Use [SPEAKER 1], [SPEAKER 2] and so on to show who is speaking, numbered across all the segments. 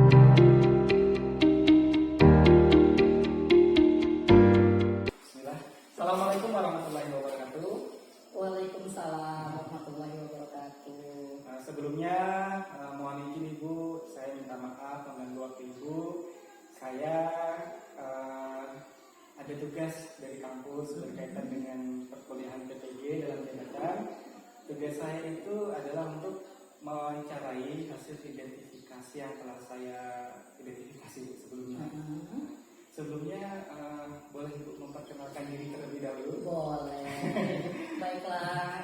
[SPEAKER 1] Bismillah. Assalamualaikum warahmatullahi wabarakatuh.
[SPEAKER 2] Waalaikumsalam warahmatullahi wabarakatuh.
[SPEAKER 1] Sebelumnya mohon izin Ibu, saya minta maaf mengganggu waktu Ibu. Saya ada tugas dari kampus berkaitan dengan perkuliahan PTG dalam jabatan. Tugas saya itu adalah untuk mewawancarai hasil identifikasi yang telah saya identifikasi sebelumnya. Sebelumnya boleh Ibu memperkenalkan diri terlebih dahulu?
[SPEAKER 2] Boleh. Baiklah.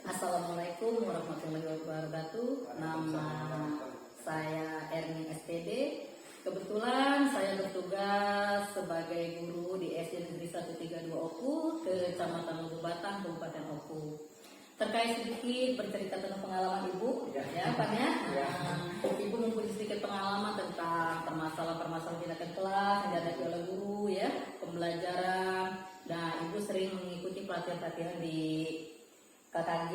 [SPEAKER 2] Assalamualaikum warahmatullahi wabarakatuh. Nama saya Erni STD. Kebetulan saya bertugas sebagai guru di SD Negeri 132 Oku, Kecamatan Lubu Batang, Kabupaten Oku. Terkait sedikit bercerita tentang pengalaman Ibu, ya Pak ya. Ibu mempunyai sedikit pengalaman tentang permasalahan tindakan kelas yang dihadapi oleh guru, ya, pembelajaran. Nah, Ibu sering mengikuti pelatihan-pelatihan di KKG,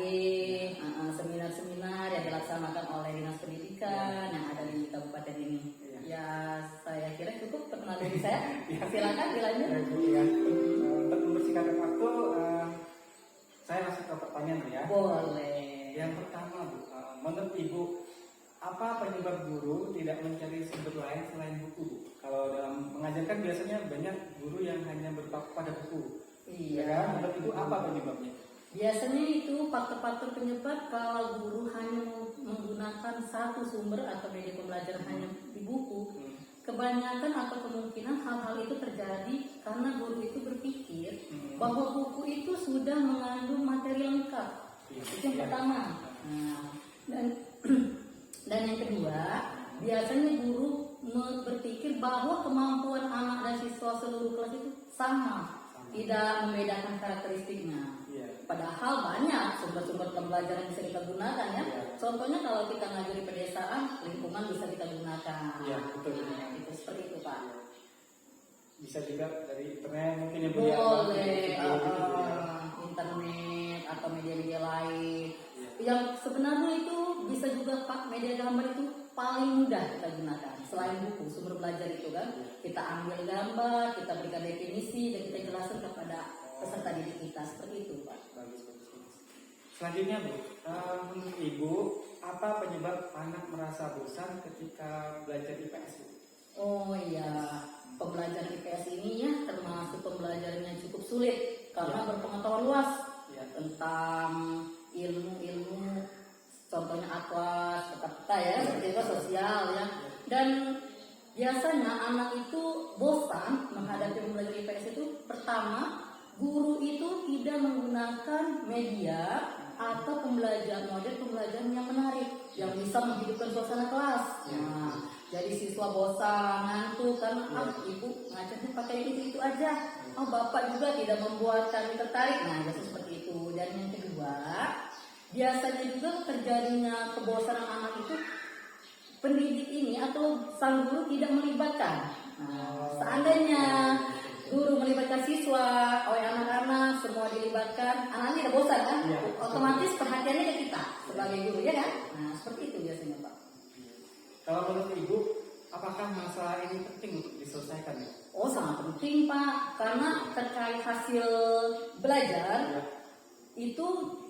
[SPEAKER 2] seminar-seminar yang dilaksanakan oleh Dinas Pendidikan yang ada di kabupaten ini. Ya, saya kira cukup perkenalan diri saya. Silakan dilanjut.
[SPEAKER 1] Untuk mempersingkat waktu, saya masuk ke pertanyaan ya.
[SPEAKER 2] Boleh.
[SPEAKER 1] Yang pertama, Bu, menurut Ibu, apa penyebab guru tidak mencari sumber lain selain buku, Bu? Kalau dalam mengajarkan biasanya banyak guru yang hanya berpaku pada buku.
[SPEAKER 2] Iya.
[SPEAKER 1] Menurut Ibu apa penyebabnya?
[SPEAKER 2] Biasanya itu faktor-faktor penyebab kalau guru hanya menggunakan satu sumber atau media pembelajaran hanya di buku. Kebanyakan atau kemungkinan hal-hal itu terjadi karena guru itu berpikir bahwa buku itu sudah mengandung materi lengkap. Itu yang pertama. Dan yang kedua, biasanya guru berpikir bahwa kemampuan anak dan siswa seluruh kelas itu sama, tidak membedakan karakteristiknya. Padahal banyak sumber-sumber pembelajaran bisa kita gunakan, ya. Contohnya kalau kita ngajari pedesaan, lingkungan bisa kita gunakan.
[SPEAKER 1] Iya, betul.
[SPEAKER 2] Itu seperti itu, Pak.
[SPEAKER 1] Bisa juga dari internet mungkin yang
[SPEAKER 2] boleh, internet atau media-media lain. Yang sebenarnya itu bisa juga, Pak, media gambar itu paling mudah kita gunakan. Selain buku, sumber belajar itu kan, kita ambil gambar, kita berikan definisi dan kita jelaskan kepada peserta didik kita, seperti itu, Pak.
[SPEAKER 1] Bagus. Selanjutnya, Bu, menurut Ibu, apa penyebab anak merasa bosan ketika belajar IPS, Bu?
[SPEAKER 2] Oh iya, pembelajaran IPS ini ya termasuk pembelajaran yang cukup sulit karena berpengetahuan luas tentang ilmu-ilmu, contohnya atlas, peta ya, seperti itu sosial ya. Dan biasanya anak itu bosan menghadapi pembelajaran IPS itu. Pertama, guru itu tidak menggunakan media atau model pembelajaran yang menarik yang bisa menghidupkan suasana kelas. Nah, jadi siswa bosan, ngantuk karena ibu ngajarnya pakai itu aja. Bapak juga tidak membuat kami tertarik. Nah, jadi seperti itu. Dan yang kedua, biasanya juga terjadinya kebosanan anak itu pendidik ini atau sang guru tidak melibatkan. Seandainya guru melibatkan siswa, anak-anak semua dilibatkan, anaknya tidak bosan kan? Otomatis perhatiannya ke kita sebagai guru, ya kan? Nah, seperti itu biasanya, Pak.
[SPEAKER 1] Kalau menurut Ibu, apakah masalah ini penting untuk diselesaikan, ya?
[SPEAKER 2] Oh, sangat penting, Pak, karena terkait hasil belajar itu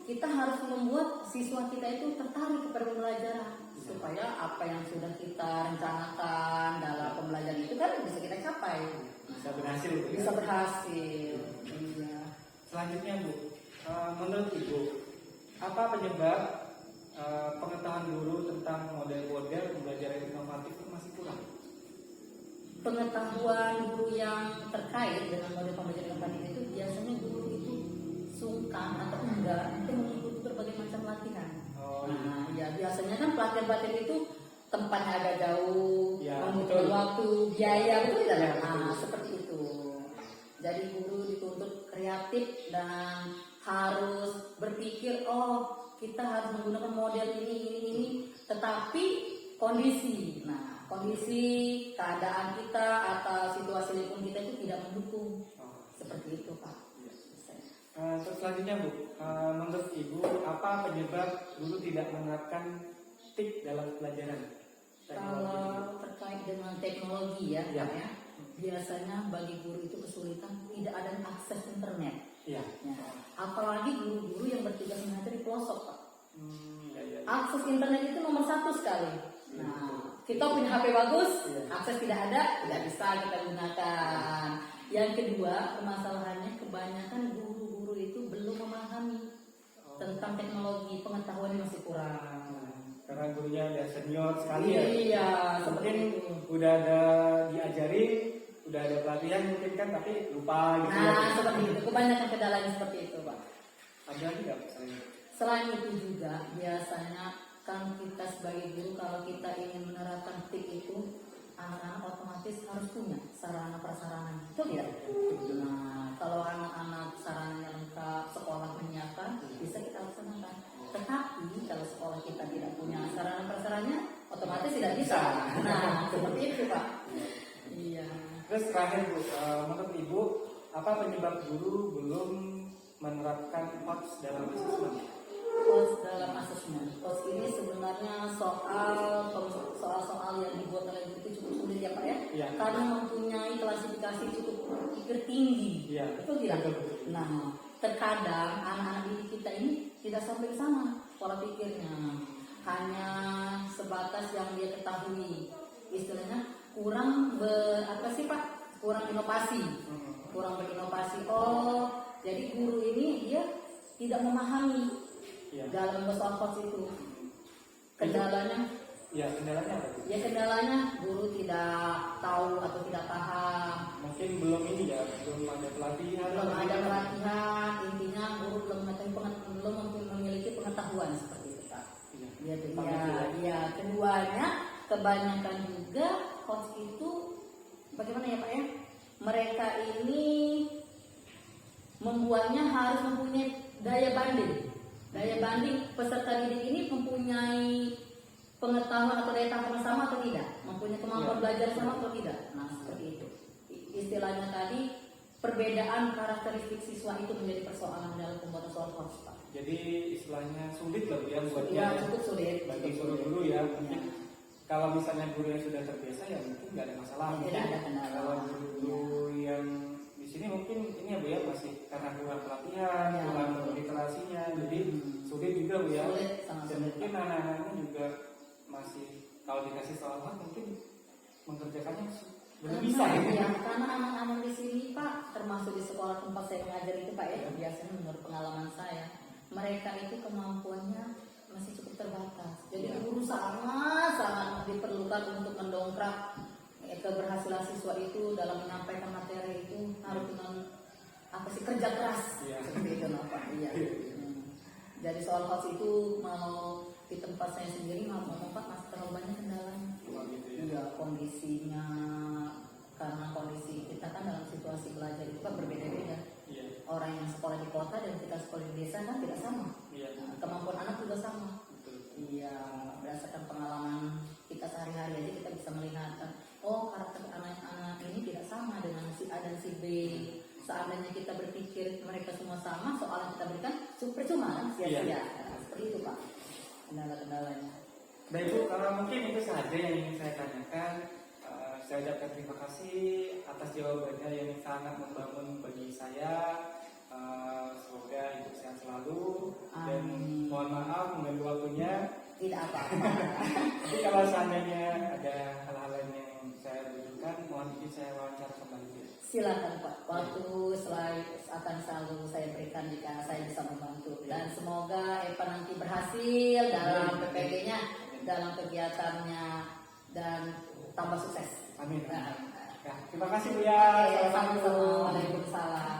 [SPEAKER 2] kita harus membuat siswa kita itu tertarik kepada pembelajaran supaya apa yang sudah kita rencanakan dalam pembelajaran itu kan bisa kita capai.
[SPEAKER 1] Bisa berhasil, Bu, ya?
[SPEAKER 2] Bisa berhasil. Iya.
[SPEAKER 1] Selanjutnya, Bu, menurut Ibu, apa penyebab pengetahuan guru tentang model-model pembelajaran inovatif itu masih kurang?
[SPEAKER 2] Pengetahuan guru yang terkait dengan model pembelajaran inovatif itu biasanya guru itu sungkan atau enggak itu mengikuti berbagai macam latihan. Nah, ya biasanya kan pelatihan-pelatihan itu tempatnya agak jauh, membutuhkan waktu, biaya, betul tidak? Nah, seperti itu. Jadi guru dituntut kreatif dan harus berpikir, kita harus menggunakan model ini, tetapi kondisi keadaan kita atau situasi lingkungan kita itu tidak mendukung. Seperti itu, Pak.
[SPEAKER 1] Selanjutnya, Bu, menurut Ibu, apa penyebab guru tidak menerapkan TIK dalam pelajaran?
[SPEAKER 2] Kalau terkait dengan teknologi ya,
[SPEAKER 1] Iya.
[SPEAKER 2] Pak ya. Biasanya bagi guru itu kesulitan tidak ada akses internet.
[SPEAKER 1] Iya.
[SPEAKER 2] Ya. Apalagi guru-guru yang bertugas mengajar di pelosok, Pak.
[SPEAKER 1] Iya, iya.
[SPEAKER 2] Akses internet itu nomor satu sekali. Nah, kita punya HP bagus,
[SPEAKER 1] Iya.
[SPEAKER 2] akses tidak ada, tidak bisa kita gunakan. Yang kedua, permasalahannya kebanyakan guru-guru itu belum memahami tentang teknologi, pengetahuannya masih kurang.
[SPEAKER 1] Karena gurunya udah senior sekali ya.
[SPEAKER 2] Iya,
[SPEAKER 1] Mungkin
[SPEAKER 2] seperti itu.
[SPEAKER 1] udah ada diajari, udah ada pelatihan mungkin kan, tapi lupa gitu ya.
[SPEAKER 2] Nah, seperti itu. Kebanyakan kendalanya seperti itu, Pak.
[SPEAKER 1] Ada lagi nggak misalnya?
[SPEAKER 2] Selain itu juga, biasanya kan kita sebagai guru kalau kita ingin menerapkan TIK itu, anak-anak otomatis harus punya sarana prasarana. Itu tidak? Nah, kalau anak-anak sarananya lengkap, sekolah menyiapkan, bisa kita laksanakan. Tetapi kalau sekolah kita tidak punya sarana prasarannya, otomatis tidak bisa. Nah, seperti itu, Pak. Iya.
[SPEAKER 1] Terus terakhir Bu, menurut Ibu apa penyebab guru belum menerapkan POTS dalam asesmen?
[SPEAKER 2] POTS dalam asesmen. POTS ini sebenarnya soal-soal yang dibuat oleh guru itu cukup sulit ya Pak ya.
[SPEAKER 1] Iya.
[SPEAKER 2] Karena mempunyai klasifikasi cukup tinggi.
[SPEAKER 1] Iya.
[SPEAKER 2] Betul tidak?
[SPEAKER 1] Betul.
[SPEAKER 2] Nah, terkadang anak-anak didik kita ini tidak sampai ke sana pola pikirnya. Hanya sebatas yang dia ketahui. Istilahnya kurang kurang inovasi. Kurang berinovasi. Oh, jadi guru ini dia tidak memahami dalam soal POTS itu. Kendalanya?
[SPEAKER 1] Ya, kendalanya apa?
[SPEAKER 2] Ya kendalanya guru tidak tahu atau tidak paham.
[SPEAKER 1] Mungkin belum ini ya, belum ada pelatihan.
[SPEAKER 2] Belum ada pelatihan. Intinya guru belum memiliki pengetahuan seperti itu Pak. Iya. Keduanya kebanyakan juga POTS itu bagaimana ya Pak ya? Mereka ini membuatnya harus mempunyai daya banding. Daya banding peserta didik ini mempunyai pengetahuan atau daya tangkap sama atau tidak, mempunyai kemampuan belajar sama atau tidak. Nah seperti itu. Istilahnya tadi perbedaan karakteristik siswa itu menjadi persoalan dalam pembuatan soal POTS Pak.
[SPEAKER 1] Jadi istilahnya sulit lah Bu ya buat
[SPEAKER 2] Ya cukup sulit.
[SPEAKER 1] bagi guru ya. Mungkin kalau misalnya guru yang sudah terbiasa ya mungkin nggak ada masalah.
[SPEAKER 2] Tidak ada kendala.
[SPEAKER 1] Kalau guru yang di sini mungkin ini ya Bu ya masih karena kurang pelatihan,
[SPEAKER 2] Ya.
[SPEAKER 1] kurang literasinya, jadi sulit juga Bu ya.
[SPEAKER 2] Sulit, sangat
[SPEAKER 1] Dan
[SPEAKER 2] sulit.
[SPEAKER 1] mungkin anak-anaknya juga masih kalau dikasih soal mungkin mengerjakannya belum bisa gitu.
[SPEAKER 2] Ya, karena anak-anak di sini Pak, termasuk di sekolah tempat saya mengajar itu Pak ya, biasanya menurut pengalaman saya, mereka itu kemampuannya masih cukup terbatas. Jadi guru sangat diperlukan untuk mendongkrak keberhasilan siswa itu dalam menyampaikan materi itu harus dengan kerja keras seperti itu Pak. Iya. Jadi soal POTS itu mau di tempat saya sendiri mau Pak masih terlalu banyak kendalanya. Ya, kondisinya karena kondisi kita kan dalam situasi belajar itu kan berbeda-beda. Orang yang sekolah di kota dan kita sekolah di desa kan tidak sama. Nah, kemampuan anak juga sama. Iya, berdasarkan pengalaman kita sehari-hari aja kita bisa melihat oh karakter anak-anak ini tidak sama dengan si A dan si B. Seandainya kita berpikir mereka semua sama, soal yang kita berikan percuma kan sia-sia. Nah, seperti itu Pak kendala-kendalanya.
[SPEAKER 1] Baik Bu, kalau mungkin itu saja yang ingin saya tanyakan. Saya ucapkan terima kasih atas jawabannya yang sangat membangun bagi saya. Semoga hidup sehat selalu. Dan mohon maaf mengganggu waktunya.
[SPEAKER 2] Tidak apa-apa.
[SPEAKER 1] Tapi kalau seandainya ada hal-hal lain yang saya butuhkan, mohon izin saya wawancara kembali.
[SPEAKER 2] Silakan Pak, waktu akan selalu saya berikan jika saya bisa membantu. Dan semoga Eva nanti berhasil dalam PPG-nya, dalam kegiatannya dan tambah sukses.
[SPEAKER 1] Amin.
[SPEAKER 2] Nah,
[SPEAKER 1] Terima kasih Bu ya.
[SPEAKER 2] Sama-sama. Waalaikumsalam.